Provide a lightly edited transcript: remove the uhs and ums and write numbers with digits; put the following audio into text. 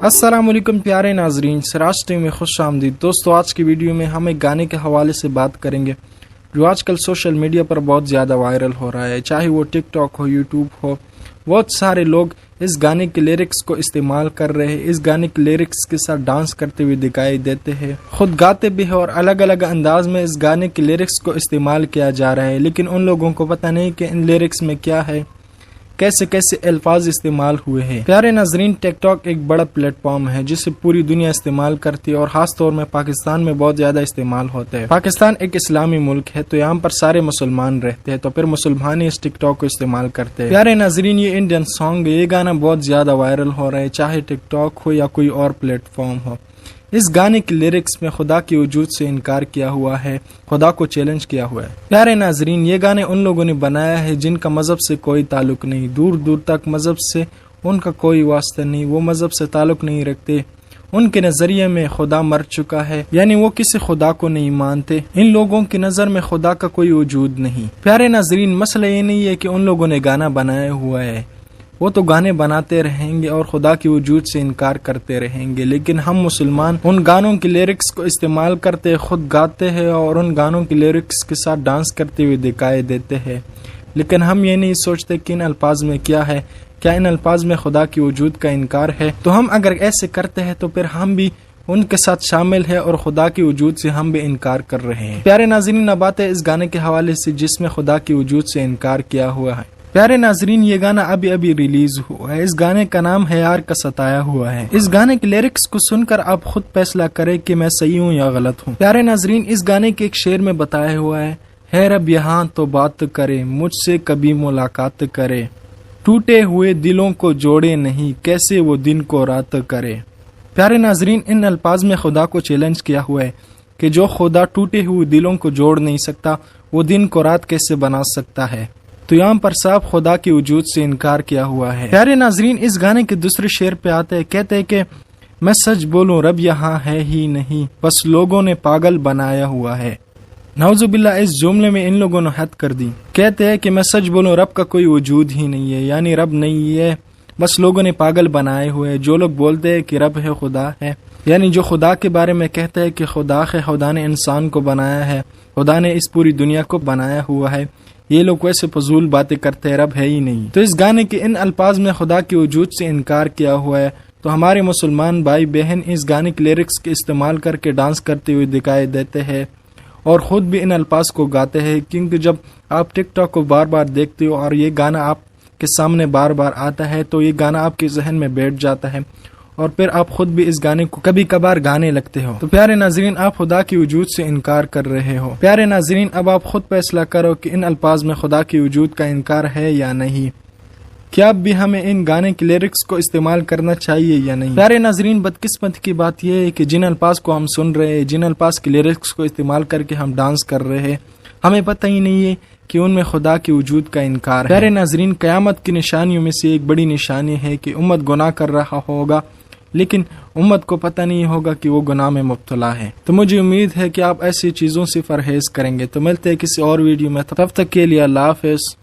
السلام علیکم پیارے ناظرین، سراج ٹی وی میں خوش آمدید۔ دوستو، آج کی ویڈیو میں ہم ایک گانے کے حوالے سے بات کریں گے جو آج کل سوشل میڈیا پر بہت زیادہ وائرل ہو رہا ہے، چاہے وہ ٹک ٹاک ہو، یوٹیوب ہو۔ بہت سارے لوگ اس گانے کے لیرکس کو استعمال کر رہے ہیں، اس گانے کے لیرکس کے ساتھ ڈانس کرتے ہوئے دکھائی دیتے ہیں، خود گاتے بھی ہیں اور الگ الگ انداز میں اس گانے کے لیرکس کو استعمال کیا جا رہا ہے، لیکن ان لوگوں کو پتہ نہیں کہ ان لیرکس میں کیا ہے، کیسے کیسے الفاظ استعمال ہوئے ہیں۔ پیارے ناظرین، ٹک ٹاک ایک بڑا پلیٹ فارم ہے جسے پوری دنیا استعمال کرتی ہے اور خاص طور میں پاکستان میں بہت زیادہ استعمال ہوتا ہے۔ پاکستان ایک اسلامی ملک ہے تو یہاں پر سارے مسلمان رہتے ہیں، تو پھر مسلمان ہی اس ٹک ٹاک کو استعمال کرتے ہیں۔ پیارے ناظرین، یہ انڈین سانگ ہے، یہ گانا بہت زیادہ وائرل ہو رہا ہے، چاہے ٹک ٹاک ہو یا کوئی اور پلیٹ فارم ہو۔ اس گانے کے لیرکس میں خدا کے وجود سے انکار کیا ہوا ہے، خدا کو چیلنج کیا ہوا ہے۔ پیارے ناظرین، یہ گانے ان لوگوں نے بنایا ہے جن کا مذہب سے کوئی تعلق نہیں، دور دور تک مذہب سے ان کا کوئی واسطہ نہیں، وہ مذہب سے تعلق نہیں رکھتے، ان کے نظریے میں خدا مر چکا ہے، یعنی وہ کسی خدا کو نہیں مانتے، ان لوگوں کی نظر میں خدا کا کوئی وجود نہیں۔ پیارے ناظرین، مسئلہ یہ نہیں ہے کہ ان لوگوں نے گانا بنایا ہوا ہے، وہ تو گانے بناتے رہیں گے اور خدا کے وجود سے انکار کرتے رہیں گے، لیکن ہم مسلمان ان گانوں کے لیرکس کو استعمال کرتے، خود گاتے ہیں اور ان گانوں کے لیرکس کے ساتھ ڈانس کرتے ہوئے دکھائی دیتے ہیں، لیکن ہم یہ نہیں سوچتے کہ ان الفاظ میں کیا ہے، کیا ان الفاظ میں خدا کے وجود کا انکار ہے؟ تو ہم اگر ایسے کرتے ہیں تو پھر ہم بھی ان کے ساتھ شامل ہے اور خدا کے وجود سے ہم بھی انکار کر رہے ہیں۔ پیارے ناظرین، اب آتے ہیں اس گانے کے حوالے سے جس میں خدا کے وجود سے انکار کیا ہوا ہے۔ پیارے ناظرین، یہ گانا ابھی ریلیز ہوا ہے، اس گانے کا نام ہے یار کا ستایا ہوا ہے۔ اس گانے کے لیرکس کو سن کر آپ خود فیصلہ کریں کہ میں صحیح ہوں یا غلط ہوں۔ پیارے ناظرین، اس گانے کے ایک شعر میں بتایا ہوا ہے رب یہاں تو بات کرے، مجھ سے کبھی ملاقات کرے، ٹوٹے ہوئے دلوں کو جوڑے نہیں، کیسے وہ دن کو رات کرے۔ پیارے ناظرین، ان الفاظ میں خدا کو چیلنج کیا ہوا ہے کہ جو خدا ٹوٹے ہوئے دلوں کو جوڑ نہیں سکتا، وہ دن کو رات کیسے بنا سکتا ہے؟ تو یہاں پر صاحب خدا کے وجود سے انکار کیا ہوا ہے۔ پیارے ناظرین، اس گانے کے دوسرے شعر پہ آتے ہیں، کہتے ہیں کہ میں سچ بولوں رب یہاں ہے ہی نہیں، بس لوگوں نے پاگل بنایا ہوا ہے۔ نعوذ باللہ، اس جملے میں ان لوگوں نے حد کر دی۔ کہتے ہیں کہ میں سچ بولوں رب کا کوئی وجود ہی نہیں ہے، یعنی رب نہیں ہے، بس لوگوں نے پاگل بنائے ہوئے۔ جو لوگ بولتے ہیں کہ رب ہے، خدا ہے، یعنی جو خدا کے بارے میں کہتے ہیں کہ خدا ہے، خدا نے انسان کو بنایا ہے، خدا نے اس پوری دنیا کو بنایا ہوا ہے، یہ لوگ ویسے فضول باتیں کرتے ہیں، رب ہے ہی نہیں۔ تو اس گانے کے ان الفاظ میں خدا کے وجود سے انکار کیا ہوا ہے، تو ہمارے مسلمان بھائی بہن اس گانے کے لیرکس کے استعمال کر کے ڈانس کرتے ہوئے دکھائی دیتے ہیں اور خود بھی ان الفاظ کو گاتے ہیں، کیونکہ جب آپ ٹک ٹاک کو بار بار دیکھتے ہو اور یہ گانا آپ کے سامنے بار بار آتا ہے تو یہ گانا آپ کے ذہن میں بیٹھ جاتا ہے اور پھر آپ خود بھی اس گانے کو کبھی کبھار گانے لگتے ہو۔ تو پیارے ناظرین، آپ خدا کے وجود سے انکار کر رہے ہو۔ پیارے ناظرین، اب آپ خود فیصلہ کرو کہ ان الفاظ میں خدا کے وجود کا انکار ہے یا نہیں، کیا اب بھی ہمیں ان گانے کے لیرکس کو استعمال کرنا چاہیے یا نہیں؟ پیارے ناظرین، بدقسمتی کی بات یہ ہے کہ جن الفاظ کو ہم سن رہے ہیں، جن الفاظ کے لیرکس کو استعمال کر کے ہم ڈانس کر رہے ہیں، ہمیں پتہ ہی نہیں ہے کہ ان میں خدا کے وجود کا انکار ہے۔ پیارے ناظرین، قیامت کی نشانیوں میں سے ایک بڑی نشانی ہے کہ امت گناہ کر رہا ہوگا، لیکن امت کو پتہ نہیں ہوگا کہ وہ گناہ میں مبتلا ہے۔ تو مجھے امید ہے کہ آپ ایسی چیزوں سے پرہیز کریں گے۔ تو ملتے ہیں کسی اور ویڈیو میں، تب تک کے لیے اللہ حافظ۔